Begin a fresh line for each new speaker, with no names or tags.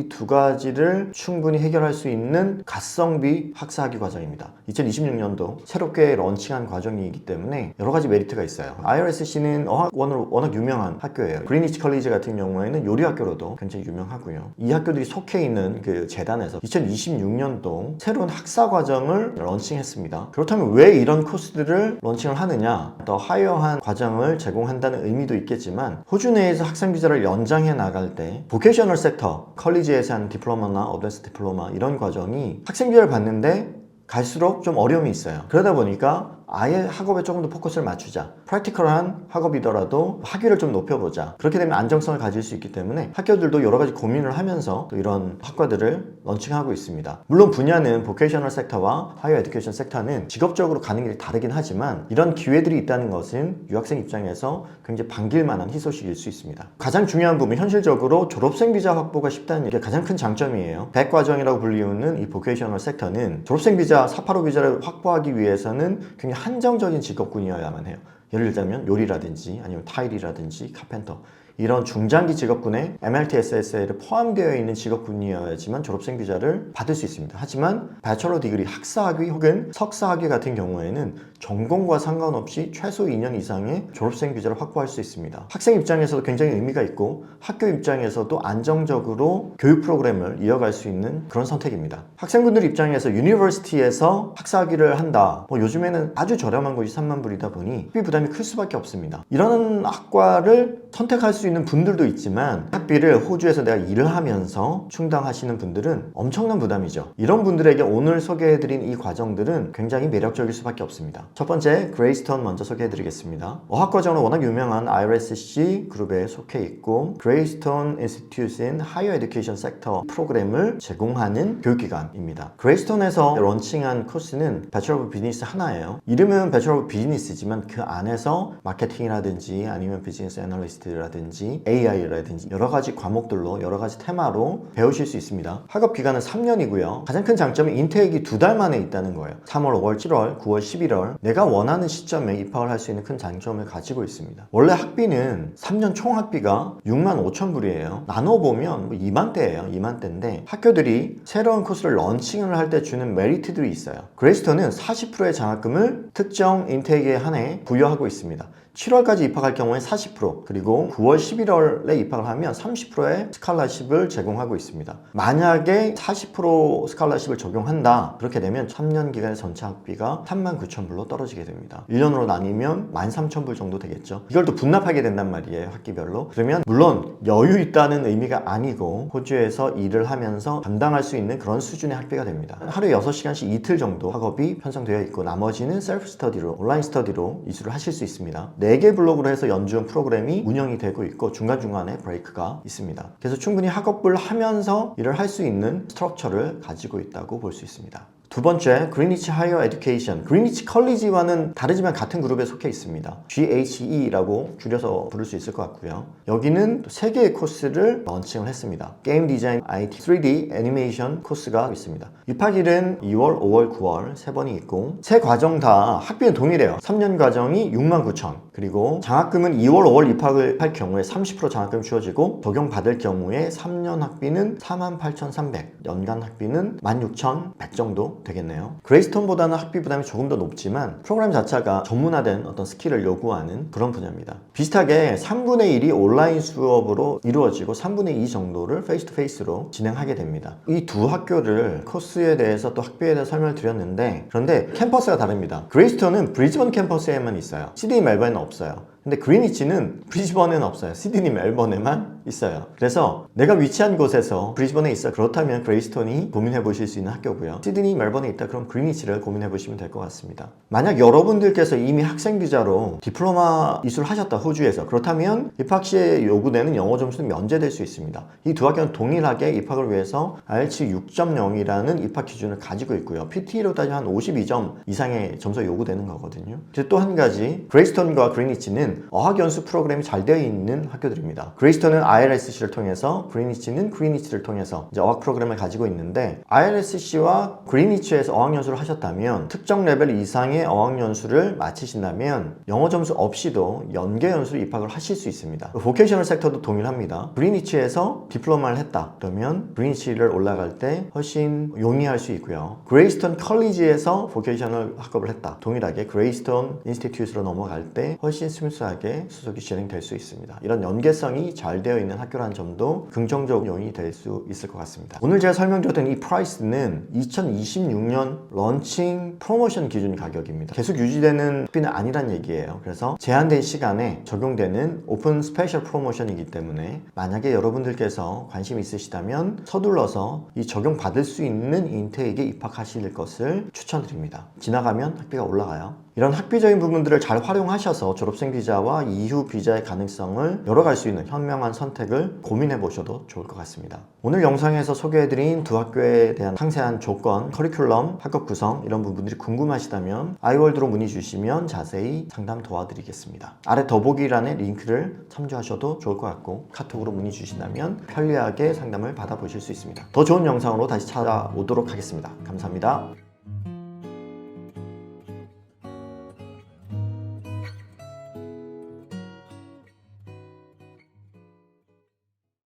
이 두 가지를 충분히 해결할 수 있는 가성비 학사학위 과정입니다. 2026년도 새롭게 런칭한 과정이기 때문에 여러 가지 메리트가 있어요. IRSC는 어학원으로 워낙 유명한 학교예요. 그리니치 컬리지 같은 경우에는 요리학교로도 굉장히 유명하고요. 이 학교들이 속해 있는 그 재단에서 2026년도 새로운 학사 과정을 런칭했습니다. 그렇다면 왜 이런 코스들을 런칭을 하느냐? 더 하이어한 과정을 제공한다는 의미도 있겠지만 호주 내에서 학생 비자를 연장해 나갈 때 보케이셔널 섹터, 컬리지에서 한 디플로마나 어드밴스 디플로마 이런 과정이 학생 비자를 받는데 갈수록 좀 어려움이 있어요. 그러다 보니까 아예 학업에 조금 더 포커스를 맞추자. 프랙티컬한 학업이더라도 학위를 좀 높여보자. 그렇게 되면 안정성을 가질 수 있기 때문에 학교들도 여러 가지 고민을 하면서 또 이런 학과들을 런칭하고 있습니다. 물론 분야는 보케이셔널 섹터와 하이어 에듀케이션 섹터는 직업적으로 가는 길이 다르긴 하지만 이런 기회들이 있다는 것은 유학생 입장에서 굉장히 반길 만한 희소식일 수 있습니다. 가장 중요한 부분, 현실적으로 졸업생 비자 확보가 쉽다는 게 가장 큰 장점이에요. 백과정이라고 불리우는 이 보케이셔널 섹터는 졸업생 비자, 485 비자를 확보하기 위해서는 굉장히 한정적인 직업군이어야만 해요. 예를 들자면 요리라든지 아니면 타일이라든지 카펜터 이런 중장기 직업군에 MLTSSA에 포함되어 있는 직업군이어야지만 졸업생 비자를 받을 수 있습니다. 하지만 배처러 디그리, 학사학위 혹은 석사학위 같은 경우에는 전공과 상관없이 최소 2년 이상의 졸업생 비자를 확보할 수 있습니다. 학생 입장에서도 굉장히 의미가 있고 학교 입장에서도 안정적으로 교육 프로그램을 이어갈 수 있는 그런 선택입니다. 학생분들 입장에서 유니버시티에서 학사학위를 한다. 요즘에는 아주 저렴한 곳이 3만 불이다 보니 학비 부담이 클 수밖에 없습니다. 이런 학과를 선택할 수 있는 분들도 있지만 학비를 호주에서 내가 일을 하면서 충당하시는 분들은 엄청난 부담이죠. 이런 분들에게 오늘 소개해드린 이 과정들은 굉장히 매력적일 수밖에 없습니다. 첫 번째, 그레이스톤 먼저 소개해드리겠습니다. 어학과정으로 워낙 유명한 IRSC 그룹에 속해 있고 그레이스톤 인스티튜트인 하이어 에듀케이션 섹터 프로그램을 제공하는 교육기관입니다. 그레이스톤에서 런칭한 코스는 배처러 오브 비즈니스 하나예요. 이름은 배처러 오브 비즈니스지만 그 안에서 마케팅이라든지 아니면 비즈니스 애널리스트라든지 AI라든지 여러 가지 과목들로 여러 가지 테마로 배우실 수 있습니다. 학업 기간은 3년이고요. 가장 큰 장점은 인테이크가 2달 만에 있다는 거예요. 3월, 5월, 7월, 9월, 11월 내가 원하는 시점에 입학을 할 수 있는 큰 장점을 가지고 있습니다. 원래 학비는 3년 총 학비가 65,000불이에요. 나눠보면 2만대예요. 2만대인데 학교들이 새로운 코스를 런칭을 할 때 주는 메리트들이 있어요. 그레이스톤은 40%의 장학금을 특정 인테이크에 한해 부여하고 있습니다. 7월까지 입학할 경우에 40% 그리고 9월, 11월에 입학을 하면 30%의 스칼라십을 제공하고 있습니다. 만약에 40% 스칼라십을 적용한다 그렇게 되면 3년 기간의 전체 학비가 39,000불로 떨어지게 됩니다. 1년으로 나뉘면 13,000불 정도 되겠죠. 이걸 또 분납하게 된단 말이에요. 학기별로. 그러면 물론 여유 있다는 의미가 아니고 호주에서 일을 하면서 감당할 수 있는 그런 수준의 학비가 됩니다. 하루에 6시간씩 이틀 정도 학업이 편성되어 있고 나머지는 셀프 스터디로 온라인 스터디로 이수를 하실 수 있습니다. 4개 블록으로 해서 연중 프로그램이 운영이 되고 있고 중간중간에 브레이크가 있습니다. 그래서 충분히 학업을 하면서 일을 할 수 있는 스트럭처를 가지고 있다고 볼 수 있습니다. 두 번째, 그리니치 하이어 에듀케이션. 그리니치 컬리지와는 다르지만 같은 그룹에 속해 있습니다. GHE라고 줄여서 부를 수 있을 것 같고요. 여기는 3개의 코스를 런칭을 했습니다. 게임 디자인, IT, 3D 애니메이션 코스가 있습니다. 입학일은 2월, 5월, 9월 3번이 있고 세 과정 다 학비는 동일해요. 3년 과정이 69,000 그리고 장학금은 2월, 5월 입학을 할 경우에 30% 장학금 주어지고 적용받을 경우에 3년 학비는 48,300 연간 학비는 16,100 정도 되겠네요. 그레이스톤보다는 학비 부담이 조금 더 높지만 프로그램 자체가 전문화된 어떤 스킬을 요구하는 그런 분야입니다. 비슷하게 3분의 1이 온라인 수업으로 이루어지고 3분의 2 정도를 페이스 투 페이스로 진행하게 됩니다. 이 두 학교를 코스에 대해서 또 학비에 대해서 설명을 드렸는데 그런데 캠퍼스가 다릅니다. 그레이스톤은 브리즈번 캠퍼스에만 있어요. 시드니 멜번에는 없어요. 근데 그리니치는 브리즈번에는 없어요. 시드니 멜번에만 있어요. 그래서 내가 위치한 곳에서 브리즈번에 있어 그렇다면 그레이스톤이 고민해 보실 수 있는 학교고요. 시드니 멜번에 있다 그럼 그리니치를 고민해 보시면 될 것 같습니다. 만약 여러분들께서 이미 학생 비자로 디플로마 이수를 하셨다 호주에서 그렇다면 입학 시에 요구되는 영어 점수는 면제될 수 있습니다. 이 두 학교는 동일하게 입학을 위해서 IELTS 6.0이라는 입학 기준을 가지고 있고요. PT로 따지면 한 52점 이상의 점수가 요구되는 거거든요. 또 한 가지 그레이스톤과 그리니치는 학교는 어학연수 프로그램이 잘 되어 있는 학교들입니다. 그레이스톤은 ILSC를 통해서, 그리니치는 그리니치를 통해서 이제 어학 프로그램을 가지고 있는데, ILSC와 그리니치에서 어학연수를 하셨다면 특정 레벨 이상의 어학연수를 마치신다면 영어 점수 없이도 연계연수로 입학을 하실 수 있습니다. 보케이셔널 섹터도 동일합니다. 그리니치에서 디플로마를 했다 그러면 그리니치를 올라갈 때 훨씬 용이할 수 있고요. 그레이스톤 컬리지에서 보케이셔널 학업을 했다, 동일하게 그레이스톤 인스티튜트로 넘어갈 때 훨씬 스무스하게 수속이 진행될 수 있습니다. 이런 연계성이 잘 되어 있는 학교라는 점도 긍정적 요인이 될 수 있을 것 같습니다. 오늘 제가 설명드렸던 이 프라이스는 2026년 런칭 프로모션 기준 가격입니다. 계속 유지되는 학비는 아니란 얘기예요. 그래서 제한된 시간에 적용되는 오픈 스페셜 프로모션이기 때문에 만약에 여러분들께서 관심 있으시다면 서둘러서 이 적용받을 수 있는 인테이크에 입학하실 것을 추천드립니다. 지나가면 학비가 올라가요. 이런 학비적인 부분들을 잘 활용하셔서 졸업생 비자와 이후 비자의 가능성을 열어갈 수 있는 현명한 선택을 고민해 보셔도 좋을 것 같습니다. 오늘 영상에서 소개해드린 두 학교에 대한 상세한 조건, 커리큘럼, 학급 구성 이런 부분들이 궁금하시다면 아이월드로 문의 주시면 자세히 상담 도와드리겠습니다. 아래 더보기란에 링크를 참조하셔도 좋을 것 같고, 카톡으로 문의 주신다면 편리하게 상담을 받아보실 수 있습니다. 더 좋은 영상으로 다시 찾아오도록 하겠습니다. 감사합니다.